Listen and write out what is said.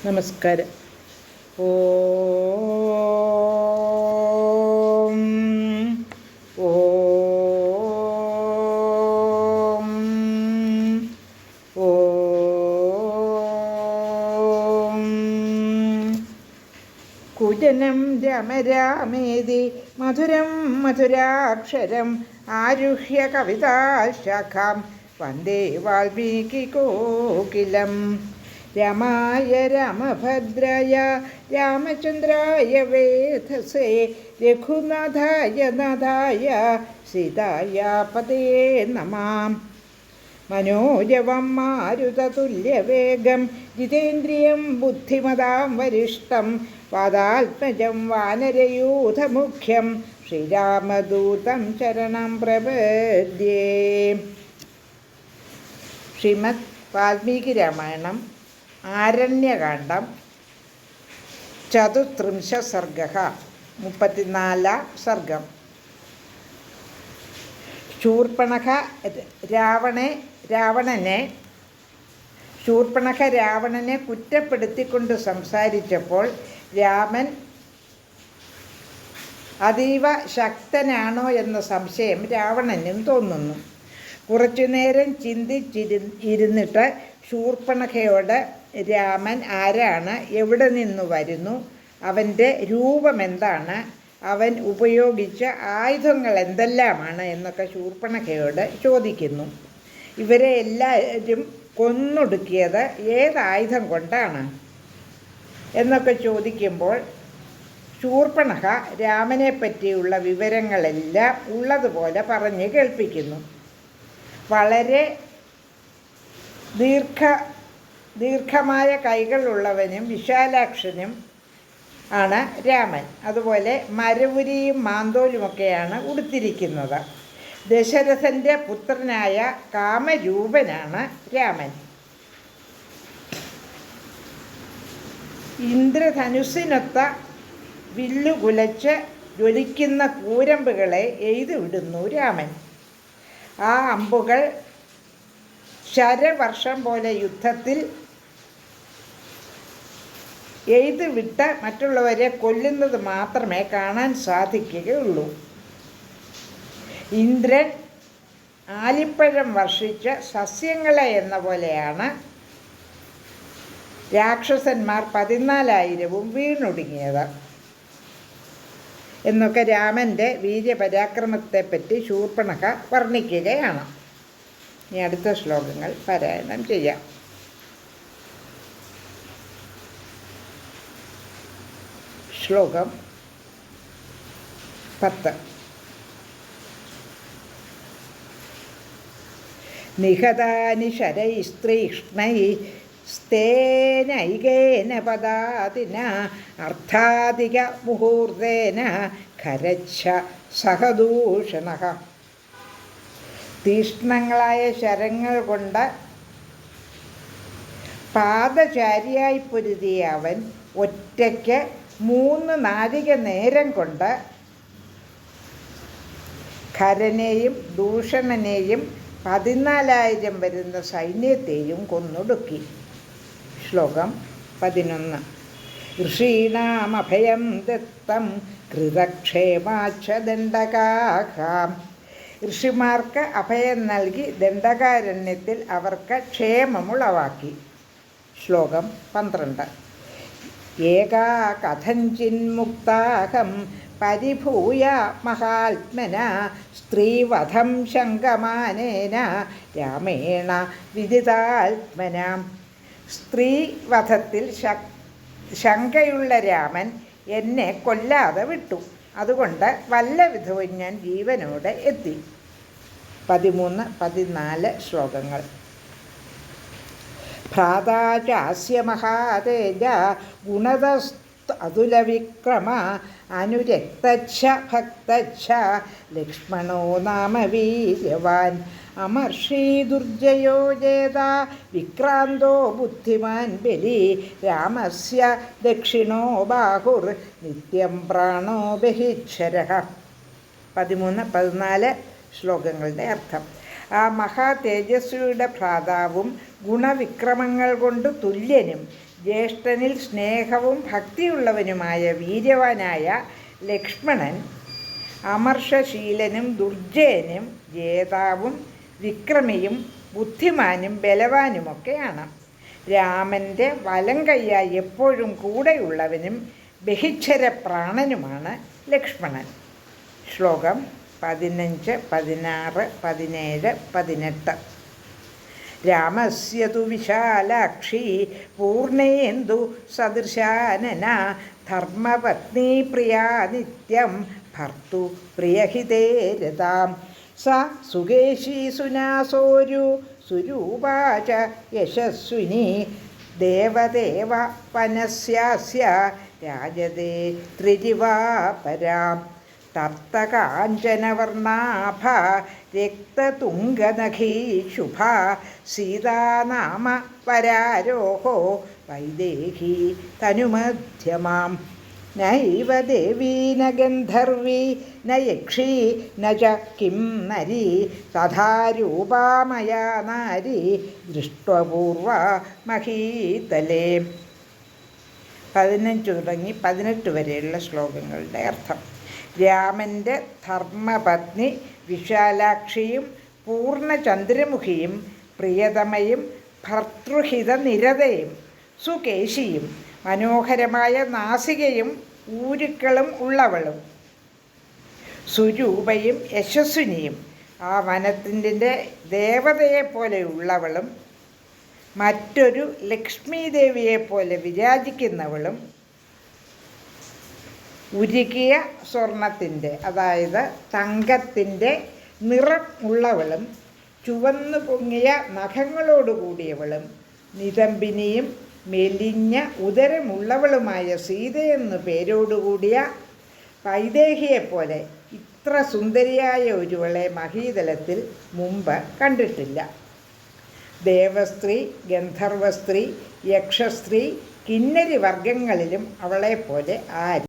നമസ്കാരം. ഓം ഓം ഓം. കുജനം രമരാമേതി മധുരം മധുരാക്ഷരം ആരുഹ്യ കവിതാശാഖാം വന്ദേ വാൽമീകികോകിലം. രമായ രാമഭദ്രായ രാമചന്ദ്രായ വേധസേ രഘുനാഥായ നാഥായ സീതായ പതേ നമാം. മനോജവം മാരുതതുല്യവേഗം ജിതേന്ദ്രിയം ബുദ്ധിമതാം വരിഷ്ഠം വാതാത്മജം വാനരയൂഥമുഖ്യം ശ്രീരാമദൂതം ശരണം പ്രപദ്യേ. ശ്രീമദ് വാൽമീകി രാമായണം ആരണ്യകാണ്ഡം 34 സർഗഃ 34 സർഗം. ശൂർപ്പണഖ രാവണനെ കുറ്റപ്പെടുത്തിക്കൊണ്ട് സംസാരിച്ചപ്പോൾ രാമൻ അതീവ ശക്തനാണോ എന്ന സംശയം രാവണനും തോന്നുന്നു. കുറച്ചുനേരം ചിന്തിച്ചിരുന്നിട്ട് ശൂർപ്പണഖയോട് രാമൻ ആരാണ്, എവിടെ നിന്നു വരുന്നു, അവൻ്റെ രൂപമെന്താണ്, അവൻ ഉപയോഗിച്ച ആയുധങ്ങൾ എന്തെല്ലാമാണ് എന്നൊക്കെ ശൂർപ്പണഖയോട് ചോദിക്കുന്നു. ഇവരെ എല്ലാവരും കൊന്നൊടുക്കിയത് ഏതായുധം കൊണ്ടാണ് എന്നൊക്കെ ചോദിക്കുമ്പോൾ ശൂർപ്പണഖ രാമനെ പറ്റിയുള്ള വിവരങ്ങളെല്ലാം ഉള്ളതുപോലെ പറഞ്ഞ് കേൾപ്പിക്കുന്നു. വളരെ ദീർഘമായ കൈകളുള്ളവനും വിശാലാക്ഷനും ആണ് രാമൻ. അതുപോലെ മരവുരിയും മാന്തോലുമൊക്കെയാണ് ഉടുത്തിരിക്കുന്നത്. ദശരഥൻ്റെ പുത്രനായ കാമരൂപനാണ് രാമൻ. ഇന്ദ്രധനുസ്സിനൊത്ത വില്ലുകുലച്ച് ജ്വലിക്കുന്ന കൂരമ്പുകളെ എയ്തുവിടുന്നു രാമൻ. ആ അമ്പുകൾ ശരവർഷം പോലെ യുദ്ധത്തിൽ എയ്തുവിട്ട് മറ്റുള്ളവരെ കൊല്ലുന്നത് മാത്രമേ കാണാൻ സാധിക്കുകയുള്ളൂ. ഇന്ദ്രൻ ആലിപ്പഴം വർഷിച്ച സസ്യങ്ങളെ എന്ന പോലെയാണ് രാക്ഷസന്മാർ 14,000 വീണൊടുങ്ങിയത് എന്നൊക്കെ രാമൻ്റെ വീര്യപരാക്രമത്തെപ്പറ്റി ശൂർപ്പണഖ വർണ്ണിക്കുകയാണ്. ഇനി അടുത്ത ശ്ലോകങ്ങൾ പാരായണം ചെയ്യാം. ശ്ലോകം 10. നിഹതാനി ശരൈസ്തൃഷ്ണൈസ്തേനൈകേന പദാതിന അർത്ഥാധിക മുഹൂർത്തേന ഖരച്ഛ സഹദൂഷണഃ. തീഷ്ണങ്ങളായ ശരങ്ങൾ കൊണ്ട് പാദചാരിയായി പൊരുതിയ അവൻ ഒറ്റയ്ക്ക് 3 നാഴിക നേരം കൊണ്ട് ഖരനെയും ദൂഷണനെയും 14,000 വരുന്ന സൈന്യത്തെയും കൊന്നൊടുക്കി. ശ്ലോകം 11. ഋഷീണാമഭയം ദത്തം കൃതക്ഷേമാച്ഛദണ്ഡകാഃ. ഋഷിമാർക്ക് അഭയം നൽകി ദണ്ഡകാരണ്യത്തിൽ അവർക്ക് ക്ഷേമമുളവാക്കി. ശ്ലോകം 12. ഏകാ കഥഞ്ചിന്മുക്താഹം പരിഭൂയ മഹാത്മന സ്ത്രീവധം ശങ്കമാനേന രാമേണ വിദിതാത്മന. സ്ത്രീവധത്തിൽ ശങ്കയുള്ള രാമൻ എന്നെ കൊല്ലാതെ വിട്ടു. അതുകൊണ്ട് വല്ല വിധവും ഞാൻ ജീവനോടെ എത്തി. 13, 14 ശ്ലോകങ്ങൾ. ഭ്രാതാചാസ്യ മഹാതേജ ഗുണതസ്തുലവിക്രമ അനുരക്തച്ഛ ഭക്തച്ഛ ലക്ഷ്മണോ നാമ വീര്യവാൻ അമർഷീ ദുർജയോ ജേത വിക്രാന്തോ ബുദ്ധിമാൻ ബലി രാമസ്യ ദക്ഷിണോ ബാഹുർ നിത്യം പ്രാണോ ബഹിക്ഷരഃ. 13, 14 ശ്ലോകങ്ങളുടെ അർത്ഥം. ആ മഹാ തേജസ്വിയുടെ ഭ്രാതാവും ഗുണവിക്രമങ്ങൾ കൊണ്ട് തുല്യനും ജ്യേഷ്ഠനിൽ സ്നേഹവും ഭക്തിയുള്ളവനുമായ വീര്യവാനായ ലക്ഷ്മണൻ അമർഷശീലനും ദുർജയനും ജേതാവും വിക്രമിയും ബുദ്ധിമാനും ബലവാനുമൊക്കെയാണ്. രാമൻ്റെ വലം കൈയായി എപ്പോഴും കൂടെയുള്ളവനും ബഹിച്ഛര പ്രാണനുമാണ് ലക്ഷ്മണൻ. ശ്ലോകം 15, 16, 17, 18. രാമസ്യ തു വിശാലാക്ഷി പൂർണേന്ദു സദൃശാനന ധർമ്മപത്നി പ്രിയാ നിത്യം ഭർത്തു പ്രിയഹിതേ രതാം സ സുകേശി സുനാസോരു സുരൂപാച യശസ്വിനി ദേവദേവ വനസ്യാസ്യ രാജതേ ത്രിരിവാപരാം തപ്തകാഞ്ചനവർണാഭ രക്തതുംഗനഖീ ശുഭ സീതാനാമ പരാരോഹോ വൈദേഹി തനുമധ്യമാം നൈവ ദേവീ ന ഗന്ധർവീ ന യക്ഷീ ന ച കിം നരി തഥാ രൂപാ മയാ നാരി ദൃഷ്ട്വപൂർവ മഹീതലേ. 15 തുടങ്ങി 18 വരെയുള്ള ശ്ലോകങ്ങളുടെ അർത്ഥം. രാമൻ്റെ ധർമ്മപത്നി വിശാലാക്ഷിയും പൂർണ്ണചന്ദ്രമുഖിയും പ്രിയതമയും ഭർതൃഹിത നിരതയും സുകേശിയും മനോഹരമായ നാസികയും ഊരുക്കളും ഉള്ളവളും സുരൂപയും യശസ്വിനിയും ആ വനത്തിൻ്റെ ദേവതയെപ്പോലെയുള്ളവളും മറ്റൊരു ലക്ഷ്മി ദേവിയെപ്പോലെ വിരാജിക്കുന്നവളും ഉരുകിയ സ്വർണത്തിൻ്റെ അതായത് തങ്കത്തിൻ്റെ നിറം ഉള്ളവളും ചുവന്നു പൊങ്ങിയ നഖങ്ങളോടുകൂടിയവളും നിതംബിനിയും മെലിഞ്ഞ ഉദരമുള്ളവളുമായ സീതയെന്നു പേരോടുകൂടിയ വൈദേഹിയെപ്പോലെ ഇത്ര സുന്ദരിയായ ഒരുവളെ മഹീതലത്തിൽ മുമ്പ് കണ്ടിട്ടില്ല. ദേവസ്ത്രീ, ഗന്ധർവസ്ത്രീ, യക്ഷസ്ത്രീ, കിന്നരി വർഗങ്ങളിലും അവളെപ്പോലെ ആരും